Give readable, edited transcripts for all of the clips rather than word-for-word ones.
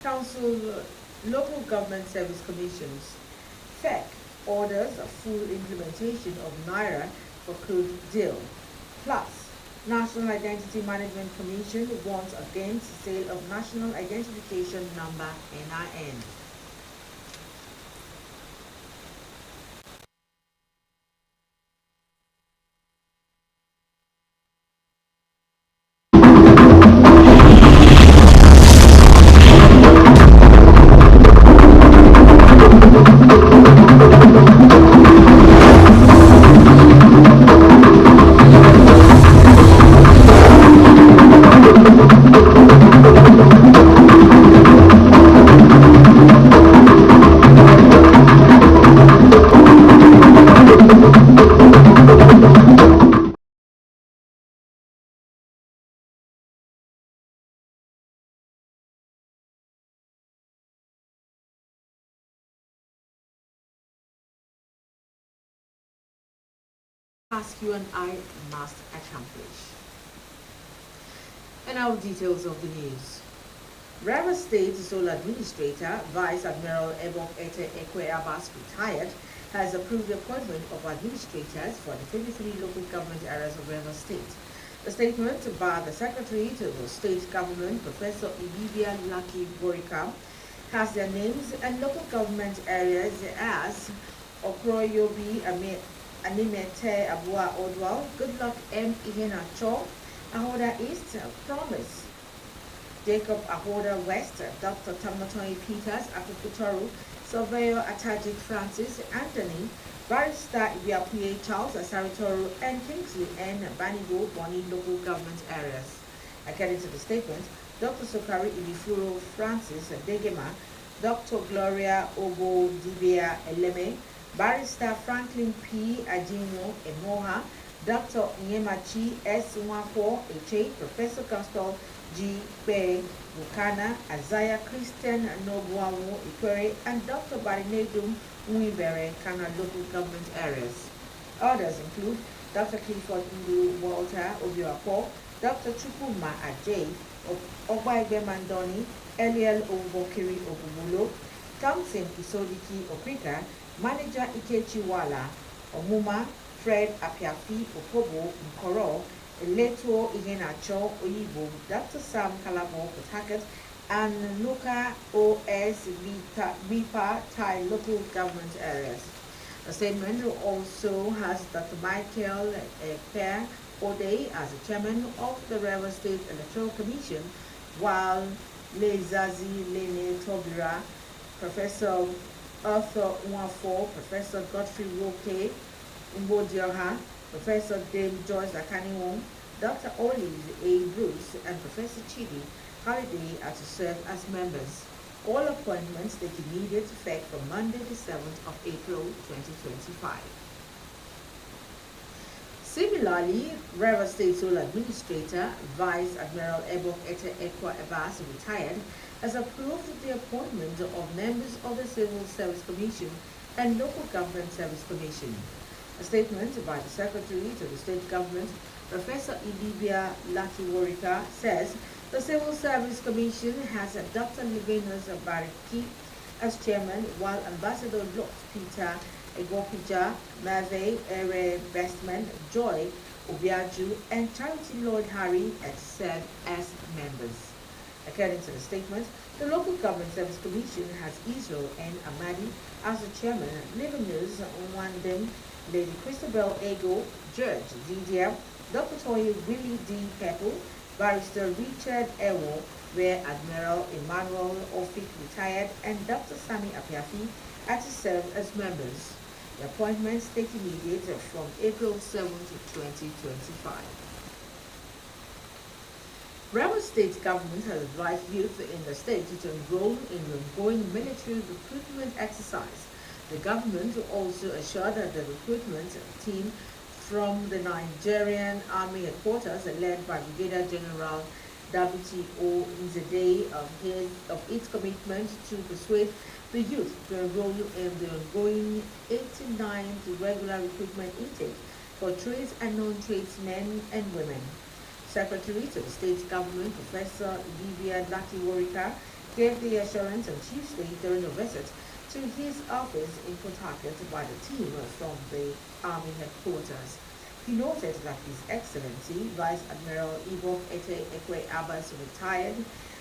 Council Local Government Service Commissions FEC orders a full implementation of Naira for crude deal. Plus, National Identity Management Commission warns against sale of National Identification Number NIN. Task you and I must accomplish. And now details of the news. Rivers State Sole Administrator Vice Admiral Ebok Ete Ekwe Abbas, retired, has approved the appointment of administrators for the 23 local government areas of Rivers State. The statement by the Secretary to the State Government, Professor Ibibia Lucky Borika, has their names and local government areas as Okroyobi Animete Abua Odwal, Goodluck M. Ihenacho, Ahoda East, Promise, Jacob Ahoda West, Dr. Tamatoni Peters, Akukutoro, Surveyor Atajik Francis, Anthony, Barrister Ibiapuye Charles, Asaritoro, and Kingsley N. Banigo, Bonny local government areas. According to the statement, Dr. Sokari Ibifuro Francis Degema, Dr. Gloria Obo Dibia Eleme, Barrister Franklin P. Ajimo Emoha, Dr. Nyemachi S. Nwafo Eche, Professor Gospel G. Pe Bukana, Isaiah Christian Nobuamu Ikwere, and Dr. Barinedum Uibere Kana local government areas. Others include Dr. Clifford Ndu Walter Obiapo, Dr. Chukuma Ajay, Ogbaigbe Mandoni, Eliel Obokiri Obubulo, Thompson Isodiki Okrika, Manager Ikechi Wala, Omuma, Fred Apiafi Opobo Nkoro, Leto Ihenacho Oyibo, Dr. Sam Kalabo Patakat, and Nuka OS Vipa Thai local government areas. The statement also has Dr. Michael Per Ode as the chairman of the Rivers State Electoral Commission, while Lezazi Lene Tobira, Professor Arthur Nwafo, Professor Godfrey Woke Mbodioha, Professor Dame Joyce Akaniwong, Dr. Olive A. Bruce, and Professor Chidi Holiday are to serve as members. All appointments take immediate effect from Monday the 7th of April 2025. Similarly, Rivers State Sole Administrator Vice Admiral Ebok Ete Ekwa Abbas, retired, has approved the appointment of members of the Civil Service Commission and Local Government Service Commission. A statement by the Secretary to the State Government, Professor Ibibia Lakiworika, says the Civil Service Commission has Dr. Livinus Bariki as chairman, while Ambassador Lot Peter Egopija, Mave Ere Bestman, Joy Obiaju, and Charity Lord Harry serve as members. According to the statement, the Local Government Service Commission has Israel N. Amadi as the chairman, Livinus Nwandem, Lady Christabel Ego, Judge Didier, Dr. Toye Willie D. Pepple, Barrister Richard Ewo, Rear Admiral Emmanuel Ofik, retired, and Dr. Sami Apiafi are to serve as members. The appointments take immediate from April 7, 2025. Rivers State Government has advised youth in the state to enroll in the ongoing military recruitment exercise. The government also assured that the recruitment team from the Nigerian Army headquarters, led by Brigadier General WTO Nzede, of its commitment to persuade the youth to enroll in the ongoing 89th regular recruitment intake for trades and non-tradesmen and women. Secretary to the State Government, Professor Livia Lakiworika, gave the assurance on Tuesday during a visit to his office in Port Harcourt by the team from the Army headquarters. He noted that His Excellency Vice Admiral Ibok Ete Ekwe Abbas, retired,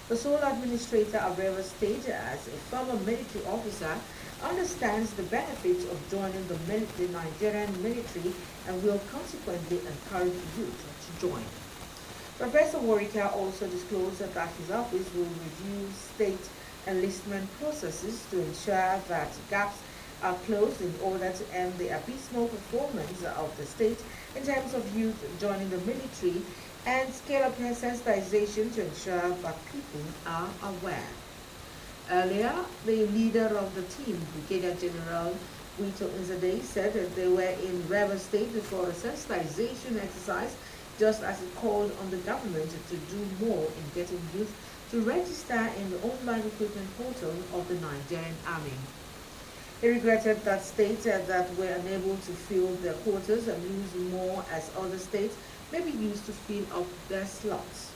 the sole administrator of Rivers State as a former military officer, understands the benefits of joining the Nigerian military and will consequently encourage youth to join. Professor Warika also disclosed that his office will review state enlistment processes to ensure that gaps are closed in order to end the abysmal performance of the state in terms of youth joining the military and scale up sensitization to ensure that people are aware. Earlier, the leader of the team, Brigadier General Wito Nzade, said that they were in Rivers State for a sensitization exercise, just as it called on the government to do more in getting youth to register in the online recruitment portal of the Nigerian Army. He regretted that states that were unable to fill their quotas and lose more as other states may be used to fill up their slots.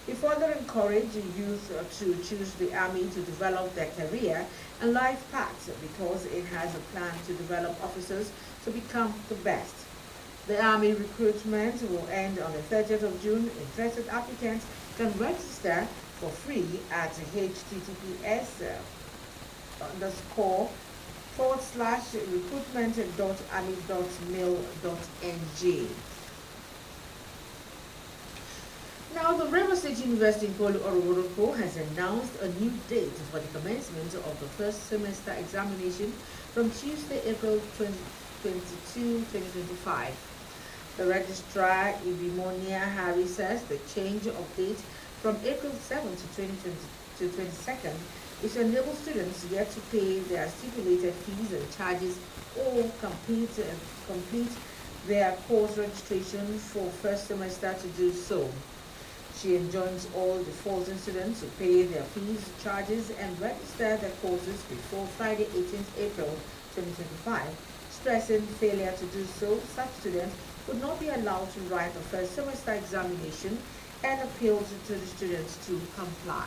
He further encouraged youth to choose the Army to develop their career and life paths because it has a plan to develop officers to become the best. The Army recruitment will end on the 30th of June. Interested applicants can register for free at https://recruitment.army.mil.ng. Now, the Rivers State University in Polu Ororoko has announced a new date for the commencement of the first semester examination from Tuesday, April 22, 2025. The registrar, Ibimonia Harry, says the change of date from April 7 to 22nd is to enable students yet to pay their stipulated fees and charges or complete their course registration for first semester to do so. She enjoins all defaulting students to pay their fees, charges, and register their courses before Friday, 18th April 2025, stressing failure to do so, such students would not be allowed to write the first semester examination and appealed to the students to comply.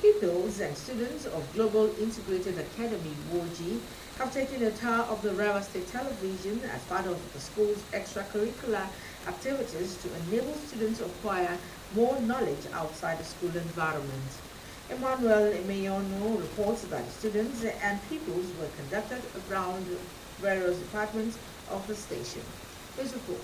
Pupils and students of Global Integrated Academy (WOGI) have taken a tour of the Rivers State Television as part of the school's extracurricular activities to enable students to acquire more knowledge outside the school environment. Emmanuel Emeyono reports that students and pupils were conducted around various departments of the station. His report.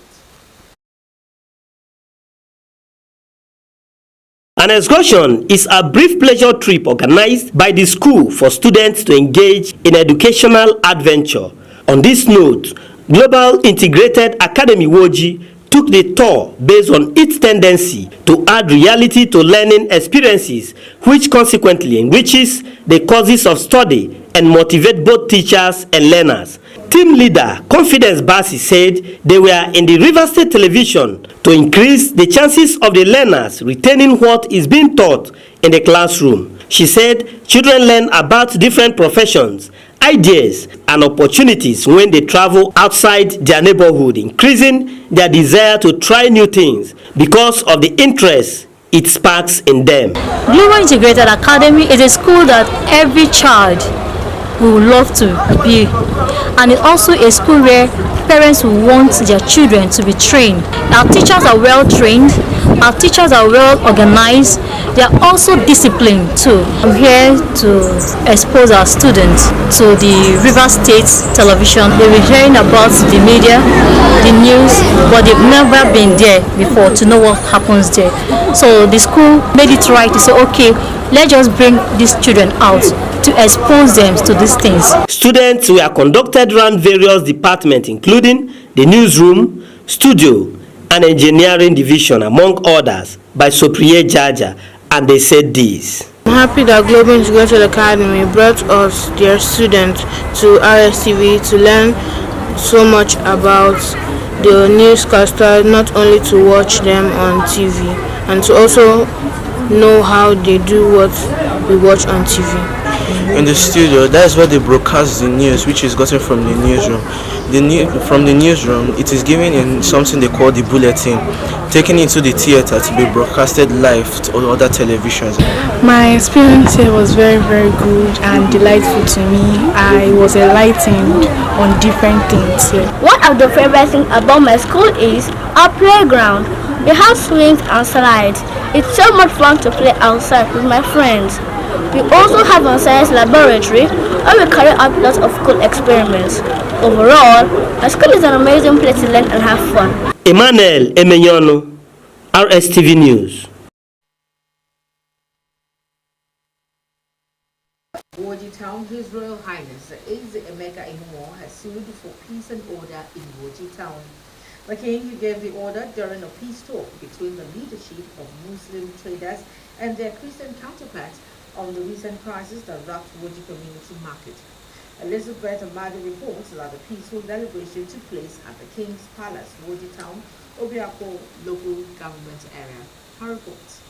An excursion is a brief pleasure trip organized by the school for students to engage in educational adventure. On this note, Global Integrated Academy (WOGI) took the tour based on its tendency to add reality to learning experiences, which consequently enriches the courses of study and motivate both teachers and learners. Team leader Confidence Basi said they were in the Rivers State Television to increase the chances of the learners retaining what is being taught in the classroom. She said children learn about different professions, ideas, and opportunities when they travel outside their neighborhood, increasing their desire to try new things because of the interest it sparks in them. Global Integrated Academy is a school that every child would love to be, and it's also a school where parents will want their children to be trained. Our teachers are well trained, our teachers are well organized, they are also disciplined too. I'm here to expose our students to the Rivers State Television. They've been hearing about the media, the news, but they've never been there before to know what happens there. So the school made it right to say, okay, let's just bring these children out to expose them to these things. Students were conducted around various departments, including the newsroom, studio, and engineering division, among others, by Sopriye Jaja, and they said this. I'm happy that Global Integrated Academy brought us, their students, to Rstv to learn so much about the newscasters, not only to watch them on TV, and to also know how they do what we watch on TV. in the studio. That's where they broadcast the news, which is gotten from the newsroom. From the newsroom, it is given in something they call the bulletin, taken into the theater to be broadcasted live to other televisions. My experience here was very, very good and delightful to me. I was enlightened on different things here. One of the favorite things about my school is our playground. We have swings and slides. It's so much fun to play outside with my friends. We also have a science laboratory where we carry out lots of cool experiments. Overall, my school is an amazing place to learn and have fun. Emmanuel Emenyono, Rstv News. Woji Town, His Royal Highness Eze Emeka Ihumo has sued for peace and order in Woji Town. The king gave the order during a peace talk between the leadership of Muslim traders and their Christian counterparts on the recent crisis that rocked Woji Community Market. Elizabeth Amadi reports that the peaceful celebration took place at the King's Palace, Woji Town, Obiako local government area. Her reports.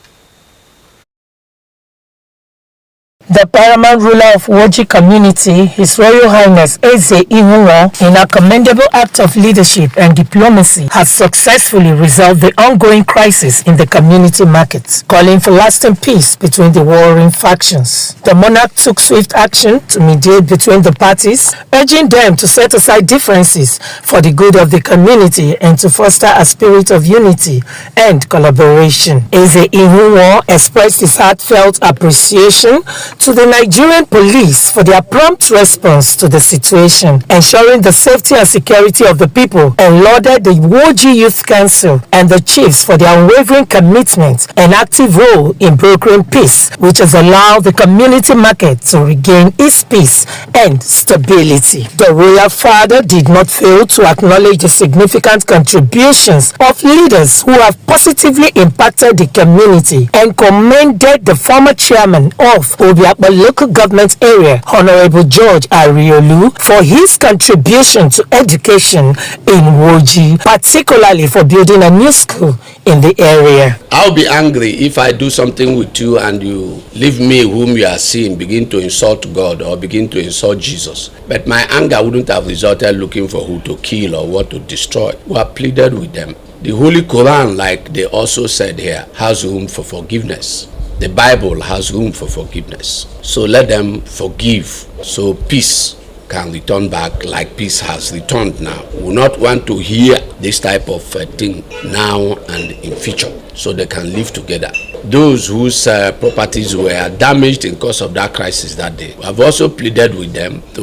The paramount ruler of Woji community, His Royal Highness Eze Ihumo, in a commendable act of leadership and diplomacy, has successfully resolved the ongoing crisis in the community market, calling for lasting peace between the warring factions. The monarch took swift action to mediate between the parties, urging them to set aside differences for the good of the community and to foster a spirit of unity and collaboration. Eze Ihumo expressed his heartfelt appreciation to the Nigerian police for their prompt response to the situation, ensuring the safety and security of the people, and lauded the Woji Youth Council and the chiefs for their unwavering commitment and active role in brokering peace, which has allowed the community market to regain its peace and stability. The royal father did not fail to acknowledge the significant contributions of leaders who have positively impacted the community and commended the former chairman of Obiakpo local government area, Honorable George Ariolu, for his contribution to education in Woji, particularly for building a new school in the area. I'll be angry if I do something with you and you leave me whom you are seeing begin to insult God or begin to insult Jesus. But my anger wouldn't have resulted looking for who to kill or what to destroy. We have pleaded with them. The Holy Quran, like they also said here, has room for forgiveness. The Bible has room for forgiveness. So let them forgive so peace can return back like peace has returned now. We will not want to hear this type of thing now and in future, so they can live together. Those whose properties were damaged in cause of that crisis that day, we have also pleaded with them to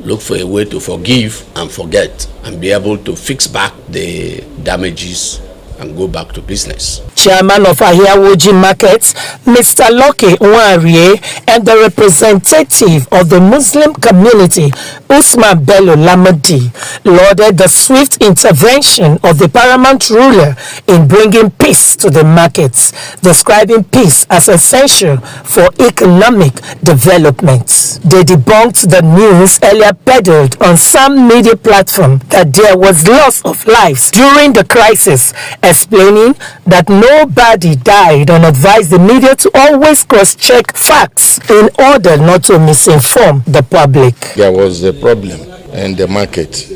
look for a way to forgive and forget and be able to fix back the damages and go back to business. Chairman of Ahia Woji Market, Mr. Loke Nwarie, and the representative of the Muslim community, Usman Bello Lamadi, lauded the swift intervention of the paramount ruler in bringing peace to the markets, describing peace as essential for economic development. They debunked the news earlier peddled on some media platform that there was loss of lives during the crisis, explaining that nobody died, and advised the media to always cross-check facts in order not to misinform the public. There was a problem in the market,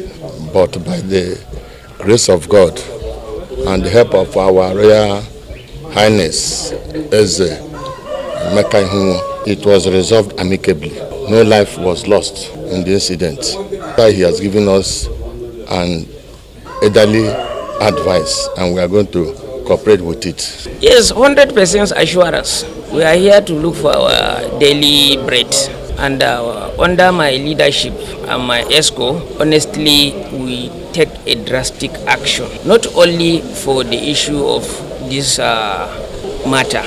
but by the grace of God and the help of our Royal Highness Eze Emeka Ihumo, it was resolved amicably. No life was lost in the incident. He has given us an elderly advice, and we are going to cooperate with it. Yes, 100% assurance. We are here to look for our daily bread, and under my leadership and my ESCO, honestly, we take a drastic action, not only for the issue of this matter.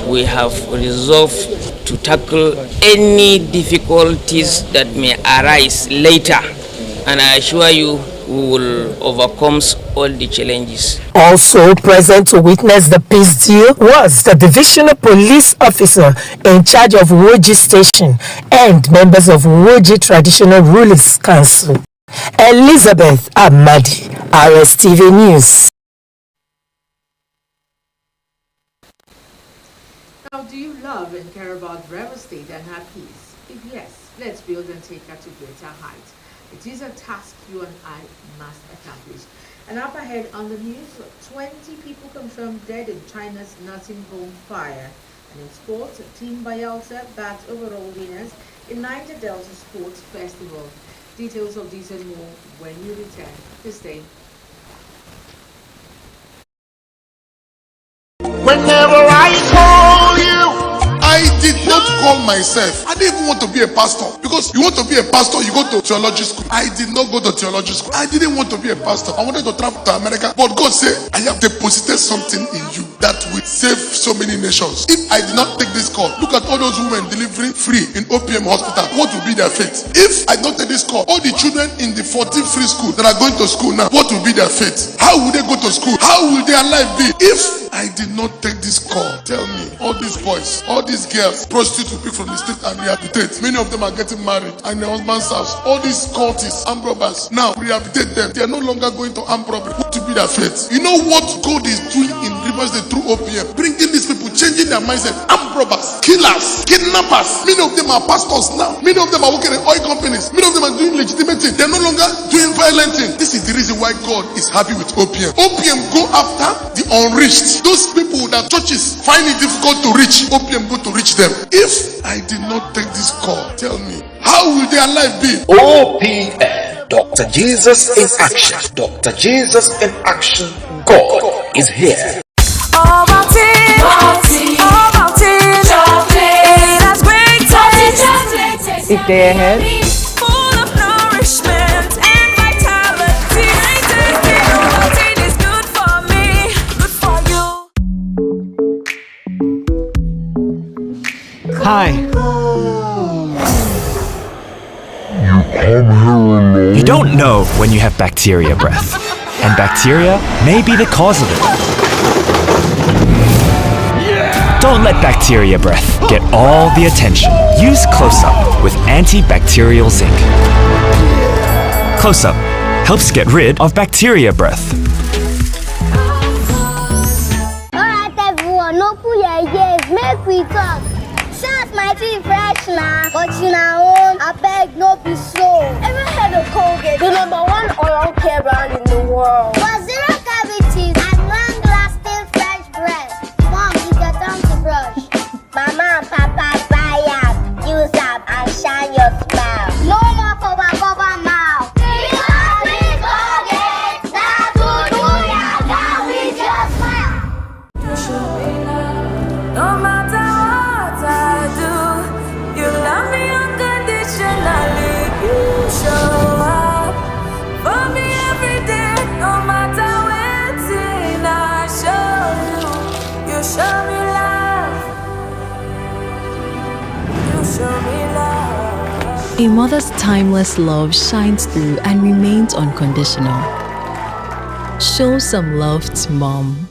We have resolved to tackle any difficulties that may arise later, and I assure you we will overcome all the challenges. Also present to witness the peace deal was the divisional police officer in charge of Woji Station and members of Woji Traditional Rulers Council. Elizabeth Amadi, Rstv News. Now, you love and care about Rstv and her peace? If yes, let's build and take her to greater heights. It is a task you and I must accomplish. And up ahead on the news, 20 people confirmed dead in China's nursing home fire. And in sports, Team Bayelsa backed overall winners in Niger Delta Sports Festival. Details of these and more when you return to stay. Whenever I call you, I did not call myself. I didn't even want to be a pastor, because you want to be a pastor, you go to theology school. I did not go to theology school. I didn't want to be a pastor. I wanted to travel to America, but God said, I have deposited something in you that will save so many nations. If I did not take this call, look at all those women delivering free in OPM hospital. What will be their fate? If I don't take this call, all the children in the 14 free schools that are going to school now, what will be their fate? How will they go to school? How will their life be? If I did not take this call, tell me, all these boys, all these girls, prostitutes will pick from the street and rehabilitate. Many of them are getting married and their husband's house. All these cultists, armed robbers, now rehabilitate them. They are no longer going to armed robbery. What to be their fate? You know what God is doing in Rivers State through OPM? Bringing these people, changing their mindset. Armed robbers, killers, kidnappers. Many of them are pastors now. Many of them are working in oil companies. Many of them are doing legitimate things. They're no longer doing violent things. This is the reason why God is happy with OPM. OPM go after the unreached. Those people that churches find it difficult to reach, OPM go to reach them. If I did not take this call, tell me, how will their life be? OPM, Dr. Jesus in action. Dr. Jesus in action. God is here. All about it, all about it, chocolate. It has great taste. If they're ahead. Full of nourishment and vitality. Protein is good for me, good for you. Hi. You don't know when you have bacteria breath, and bacteria may be the cause of it. Don't let bacteria breath get all the attention. Use Close-Up with antibacterial zinc. Close-Up helps get rid of bacteria breath. Alright everyone, no put your ears, make we talk. Shout my teeth fresh now, but you know, I beg no be slow. Ever heard of Colgate, the #1 oral care brand in the world? For zero cavities and long-lasting fresh breath. Mom, it's your time to brush. Mama and Papa buy up, use up and shine your smile. No more cover mouth. Because we Colgate, that's what we are, that we just smile. You show me love, no matter what I do. You love me unconditionally. You show up for me every day, no matter when I show you. You show me love. You show me love. A mother's timeless love shines through and remains unconditional. Show some love to mom.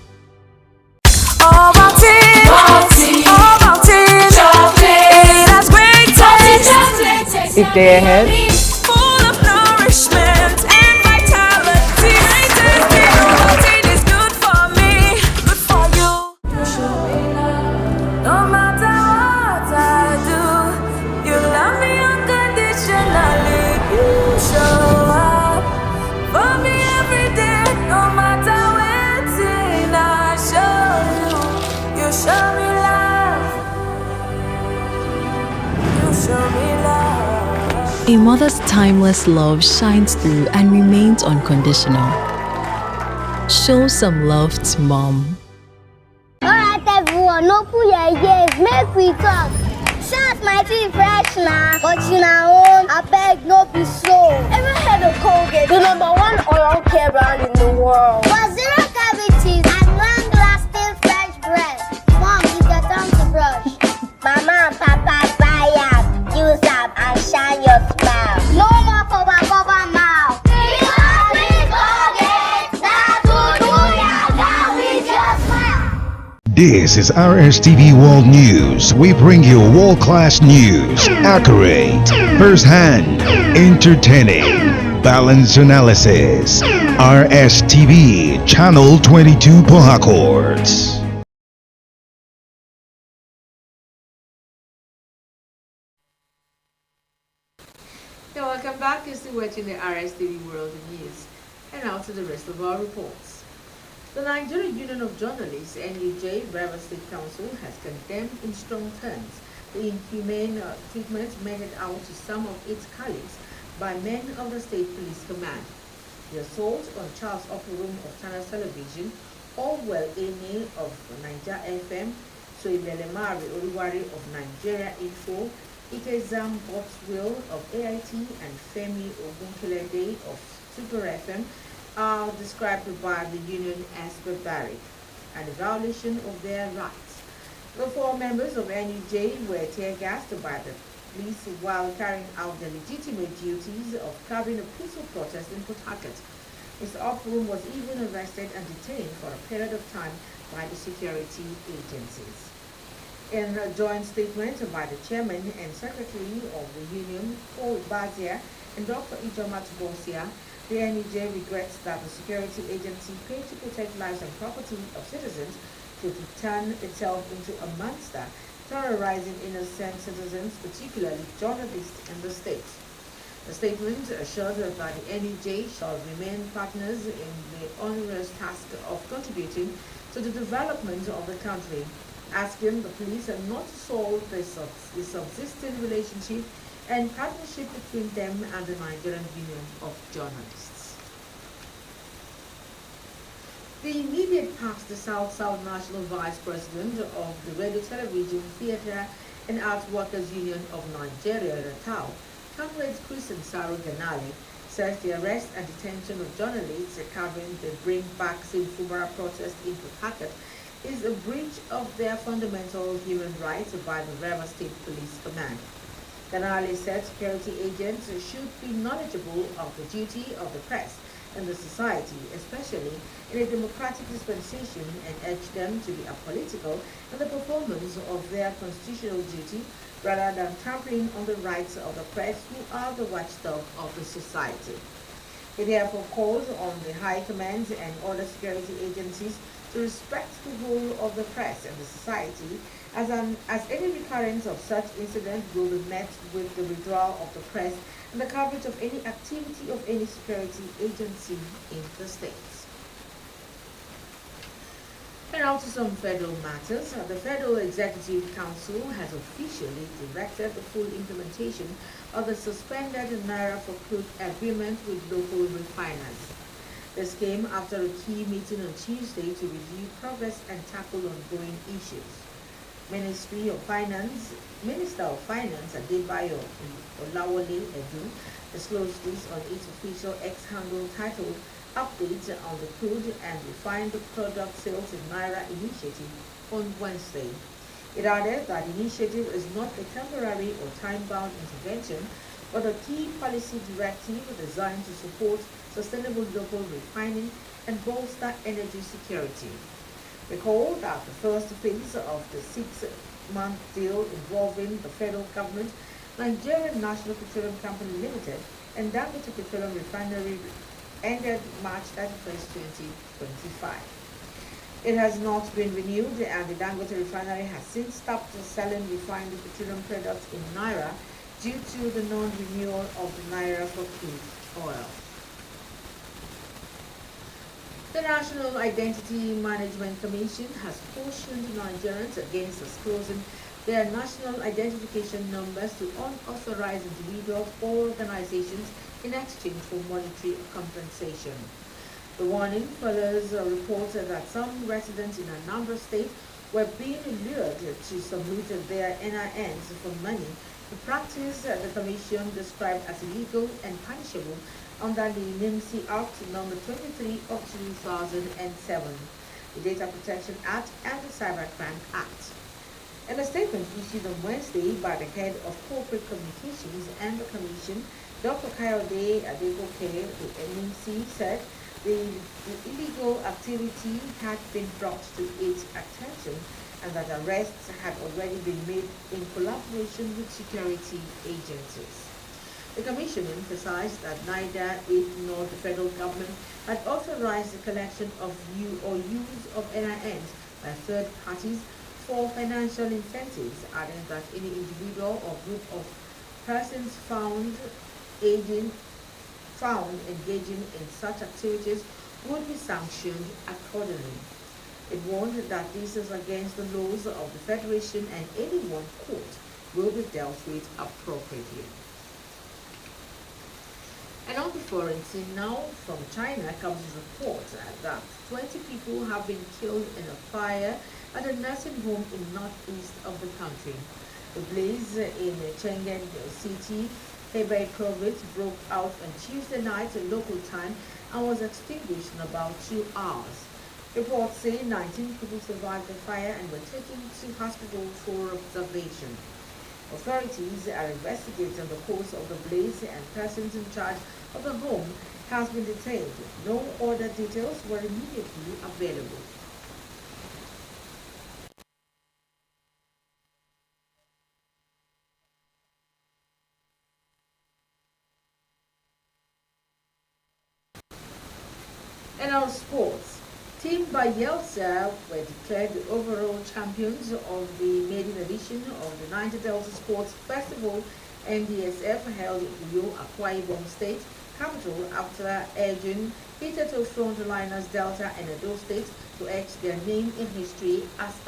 All about it, all about it, chocolate. It has great taste. If they're ahead. Full of nourishment and vitality. Protein is good for me, good for you. You show me love, no matter what I do. You love me unconditionally. You show up for me every day, no matter when I show you. You show me love. You show me love. A mother's timeless love shines through and remains unconditional. Show some love to mom. Alright everyone, no put your ears, make we talk. Shout my teeth fresh now, but you know, I beg no be slow. Ever heard of Colgate, the #1 oral care brand in the world? For zero cavities and long-lasting fresh breath. Mom, it's your time to brush. Mama and Papa buy up, use up and shine your smile. No more cover mouth. Because we Colgate, that's what we are, that we just smile. This is Rstv World News. We bring you world-class news, accurate, first-hand, entertaining, balanced analysis. Rstv, Channel 22 Port Harcourt. Welcome back. You're still watching the Rstv World News. And now to the rest of our reports. The Nigerian Union of Journalists, NUJ, Rivers State Council, has condemned in strong terms the inhumane treatment meted out to some of its colleagues by men of the State Police Command. The assault on Charles Oporum of Channels Television, Allwell Ene of Niger FM, Soibelemari Oluwari of Nigeria Info, Ikezam Botswill of AIT, and Femi Ogunkelede of Super FM are described by the union as barbaric and a violation of their rights. The 4 members of NUJ were tear-gassed by the police while carrying out their legitimate duties of curbing a peaceful protest in Port Harcourt. Mr. Oporum was even arrested and detained for a period of time by the security agencies. In a joint statement by the chairman and secretary of the union, Paul Bazia and Dr. Ijomat Bosia, the NUJ regrets that the security agency paid to protect lives and property of citizens should turn itself into a monster terrorizing innocent citizens, particularly journalists in the state. The statement assured that the NUJ shall remain partners in the onerous task of contributing to the development of the country, asking the police not to solve the subsisting relationship and partnership between them and the Nigerian Union of Journalists. The immediate past, the South-South National Vice President of the Radio, Television, Theatre and Arts Workers Union of Nigeria, RATAW, Comrade Chris Saro Ganali, says the arrest and detention of journalists covering the Bring Back Fubara protest in Port Harcourt is a breach of their fundamental human rights by the Rivers State Police Command. Ganali said security agents should be knowledgeable of the duty of the press and the society, especially in a democratic dispensation, and urged them to be apolitical in the performance of their constitutional duty rather than trampling on the rights of the press, who are the watchdog of the society. He therefore calls on the high command and other security agencies to respect the role of the press and the society, as any recurrence of such incident will be met with the withdrawal of the press and the coverage of any activity of any security agency in the states. And now to some federal matters. The Federal Executive Council has officially directed the full implementation of the suspended Naira for crude agreement with local refiners. This came after a key meeting on Tuesday to review progress and tackle ongoing issues. Minister of Finance Adebayo Olawole Edu disclosed this on its official X handle titled Updates on the Crude and Refined Product Sales in Naira Initiative on Wednesday. It added that the initiative is not a temporary or time-bound intervention, but a key policy directive designed to support sustainable local refining and bolster energy security. Recall that the first phase of the 6-month deal involving the federal government, Nigerian National Petroleum Company Limited, and Dangote Petroleum Refinery ended March 31st, 2025. It has not been renewed, and the Dangote Refinery has since stopped selling refined petroleum products in Naira due to the non-renewal of the Naira for crude oil. The National Identity Management Commission has cautioned Nigerians against disclosing their national identification numbers to unauthorized individuals or organizations in exchange for monetary compensation. The warning follows reports that some residents in Anambra State were being lured to submit their NINs for money, a practice the Commission described as illegal and punishable under the NIMC Act No. 23 of 2007, the Data Protection Act, and the Cybercrime Act. In a statement issued on Wednesday by the head of corporate communications and the Commission, Dr. Kayode Adeboke, the NIMC, said the illegal activity had been brought to its attention and that arrests had already been made in collaboration with security agencies. The Commission emphasized that neither it nor the federal government had authorized the collection of use of NINs by third parties for financial incentives, adding that any individual or group of persons found found engaging in such activities would be sanctioned accordingly. It warned that this is against the laws of the Federation and anyone caught will be dealt with appropriately. And on the foreign scene now, from China comes a report that 20 people have been killed in a fire at a nursing home in northeast of the country. The blaze in Chengdu City, Hebei province, broke out on Tuesday night local time and was extinguished in about 2 hours. Reports say 19 people survived the fire and were taken to hospital for observation. Authorities are investigating the cause of the blaze and persons in charge of the home has been detained. No other details were immediately available. In our sports, Team Bayelsa were declared the overall champions of the maiden edition of the Niger Delta Sports Festival NDSF held in Uyo, Akwa Ibom State capital after urging hitherto frontliners Delta and Edo State to etch their name in history as a